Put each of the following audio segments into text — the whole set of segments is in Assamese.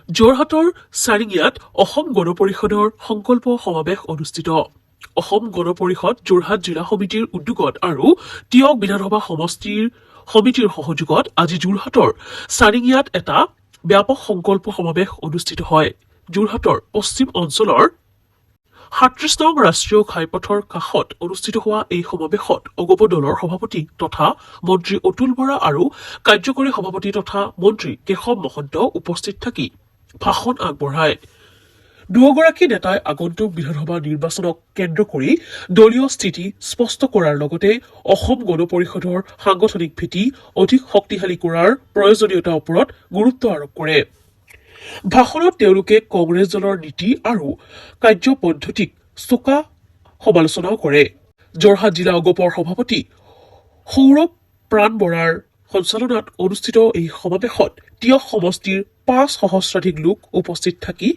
যোৰহাটৰ চাৰিঙিয়াত অসম গণ পৰিষদৰ সংকল্প সমাৱেশ অনুষ্ঠিত। অসম গণ পৰিষদ যোৰহাট জিলা সমিতিৰ উদ্যোগত আৰু টিয়ক বিধানসভা সমষ্টিৰ সমিতিৰ সহযোগত আজি যোৰহাটৰ চাৰিঙিয়াত এটা ব্যাপক সংকল্প সমাৱেশ অনুষ্ঠিত হয়। যোৰহাটৰ পশ্চিম অঞ্চলৰ ৩৭ নং ৰাষ্ট্ৰীয় ঘাইপথৰ কাষত অনুষ্ঠিত হোৱা এই সমাৱেশত অগপ দলৰ সভাপতি তথা মন্ত্ৰী অতুল বৰা আৰু কাৰ্যকৰী সভাপতি তথা মন্ত্ৰী কেশৱ মহন্ত উপস্থিত থাকি ভাষণ আগবঢ়ায়। দুয়োগৰাকী নেতাই আগন্তুক বিধানসভা নিৰ্বাচনক কেন্দ্ৰ কৰি দলীয় স্থিতি স্পষ্ট কৰাৰ লগতে অসম গণ পৰিষদৰ সাংগঠনিক ভেটি অধিক শক্তিশালী কৰাৰ প্ৰয়োজনীয়তাৰ ওপৰত গুৰুত্ব আৰোপ কৰে। ভাষণত তেওঁলোকে কংগ্ৰেছ দলৰ নীতি আৰু কাৰ্যপদ্ধতিক চোকা সমালোচনাও কৰে। যোৰহাট জিলা অগপৰ সভাপতি সৌৰভ প্ৰাণ বৰাৰ সঞ্চালনাত অনুষ্ঠিত এই সমাৱেশত টিয়ক সমষ্টিৰ ৫ সহস্ৰাধিক লোক উপস্থিত থাকি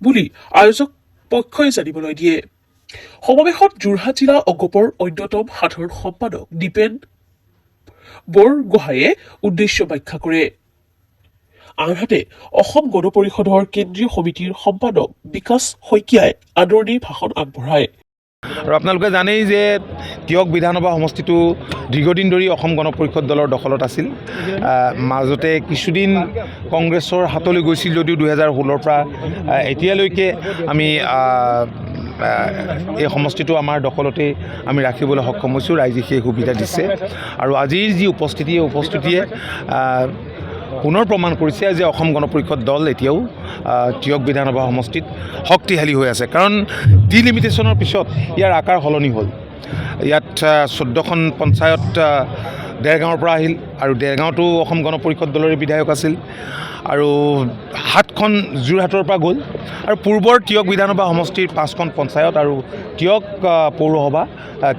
বুলি আয়োজক পক্ষই জানিবলৈ দিয়ে। সমাৱেশত যোৰহাট জিলা অগপৰ অন্যতম সাধাৰণ সম্পাদক দীপেন বৰগোহাঁয়ে উদ্দেশ্য ব্যাখ্যা কৰে। আনহাতে অসম গণ পৰিষদৰ কেন্দ্ৰীয় সমিতিৰ সম্পাদক বিকাশ শইকীয়াই আদৰণিৰ ভাষণ আগবঢ়ায়। আৰু আপোনালোকে জানেই যে টিয়ক বিধানসভা সমষ্টিটো দীৰ্ঘদিন ধৰি অসম গণ পৰিষদ দলৰ দখলত আছিল। মাজতে কিছুদিন কংগ্ৰেছৰ হাতলৈ গৈছিল যদিও ২০১৬ৰ পৰা এতিয়ালৈকে আমি এই সমষ্টিটো আমাৰ দখলতে আমি ৰাখিবলৈ সক্ষম হৈছোঁ। ৰাইজে সেই সুবিধা দিছে আৰু আজিৰ যি উপস্থিতিয়ে পুনৰ প্ৰমাণ কৰিছে যে অসম গণ পৰিষদ দল এতিয়াও টিয়ক বিধানসভা সমষ্টিত শক্তিশালী হৈ আছে। কাৰণ ডিলিমিটেশ্যনৰ পিছত ইয়াৰ আকাৰ সলনি হ'ল। ইয়াত ১৪খন পঞ্চায়ত দেৰগাঁৱৰ পৰা আহিল আৰু দেৰগাঁৱতো অসম গণ পৰিষদ দলৰে বিধায়ক আছিল আৰু ৭খন যোৰহাটৰ পৰা গ'ল আৰু পূৰ্বৰ টিয়ক বিধানসভা সমষ্টিৰ 5খন পঞ্চায়ত আৰু টিয়ক পৌৰসভা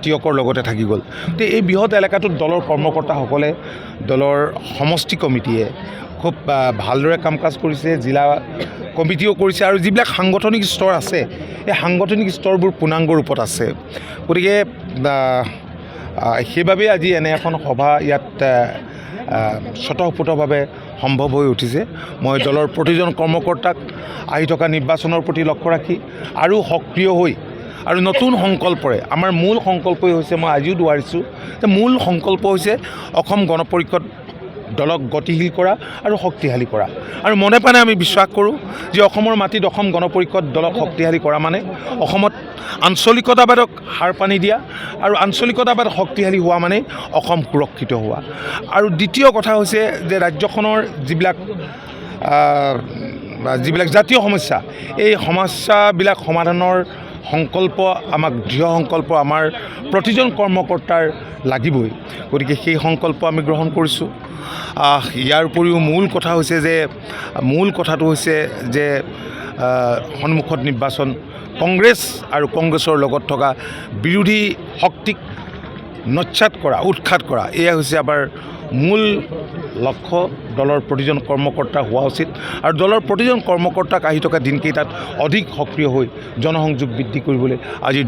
টিয়কৰ লগতে থাকি গ'ল। গতিকে এই বৃহৎ এলেকাটোত দলৰ কৰ্মকৰ্তাসকলে দলৰ সমষ্টি কমিটিয়ে খুব ভালদৰে কাম কাজ কৰিছে, জিলা কমিটিও কৰিছে আৰু যিবিলাক সাংগঠনিক স্তৰ আছে এই সাংগঠনিক স্তৰবোৰ পূৰ্ণাংগ ৰূপত আছে। গতিকে সেইবাবেই আজি এনে এখন সভা ইয়াত স্বতঃস্ফূৰ্তভাৱে সম্ভৱ হৈ উঠিছে। মই দলৰ প্ৰতিজন কৰ্মকৰ্তাক আহি থকা নিৰ্বাচনৰ প্ৰতি লক্ষ্য ৰাখি আৰু সক্ৰিয় হৈ আৰু নতুন সংকল্পৰে আমাৰ মূল সংকল্পই হৈছে, মই আজিও দোহাৰিছোঁ যে মূল সংকল্প হৈছে অসম গণ পৰিষদ দলক গতিশীল কৰা আৰু শক্তিশালী কৰা। আৰু মনে প্ৰাণে আমি বিশ্বাস কৰোঁ যে অসমৰ মাটিত অসম গণ পৰিষদ দলক শক্তিশালী কৰা মানে অসমত আঞ্চলিকতাবাদক হাৰ পানী দিয়া আৰু আঞ্চলিকতাবাদ শক্তিশালী হোৱা মানে অসম সুৰক্ষিত হোৱা। আৰু দ্বিতীয় কথা হৈছে যে ৰাজ্যখনৰ যিবিলাক জাতীয় সমস্যা এই সমস্যাবিলাক সমাধানৰ সংকল্প আমাক দৃঢ় সংকল্প আমাৰ প্ৰতিজন কৰ্মকৰ্তাৰ লাগিবই। গতিকে সেই সংকল্প আমি গ্ৰহণ কৰিছোঁ। ইয়াৰ উপৰিও মূল কথাটো হৈছে যে সন্মুখত নিৰ্বাচন, কংগ্ৰেছ আৰু কংগ্ৰেছৰ লগত থকা বিৰোধী শক্তিক উৎখাত কৰা এয়া হৈছে আমাৰ মূল লক্ষ্য। দলৰ প্ৰতিজন কৰ্মকৰ্তা হোৱা উচিত আৰু দলৰ প্ৰতিজন কৰ্মকৰ্তাক আহি থকা দিনকেইটাত অধিক সক্ৰিয় হৈ জনসংযোগ বৃদ্ধি কৰিবলৈ আজিৰ